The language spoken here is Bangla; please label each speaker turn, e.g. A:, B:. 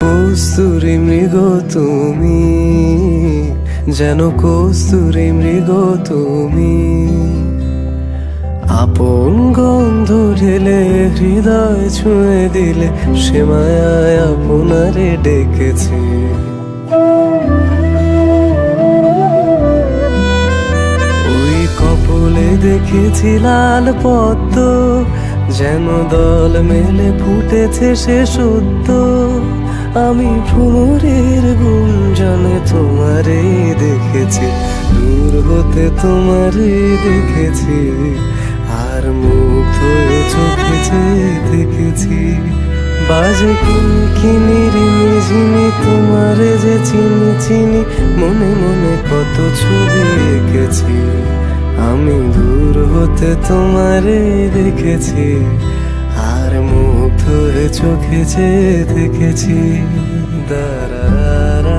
A: কস্তুরী মৃগ তুমি, যেন কস্তুরী মৃগ তুমি। আপন গন্ধ ঢেলে হৃদয় ছুঁয়ে দিলে, সে মায়ায় আপনারে ডেকেছি। ওই কপলে দেখেছি লাল পদ্ম, যেন দল মেলে ফুটেছে সে সদ্য। আমি ভ্রমরের গুঞ্জনে তোমারে দেখেছি, দূর হতে তোমারে দেখেছি, আর মুগ্ধ হয়ে চোখে চেয়ে দেখেছি। বাজে কিনির মিঝিমি, তোমারে যে চিনি চিনি, মনে মনে কত ছবি এঁকেছি। আমি দূর হতে তোমারে দেখেছি, আর মুগ্ধ হয়ে চোখে চেয়ে দেখেছি। দারা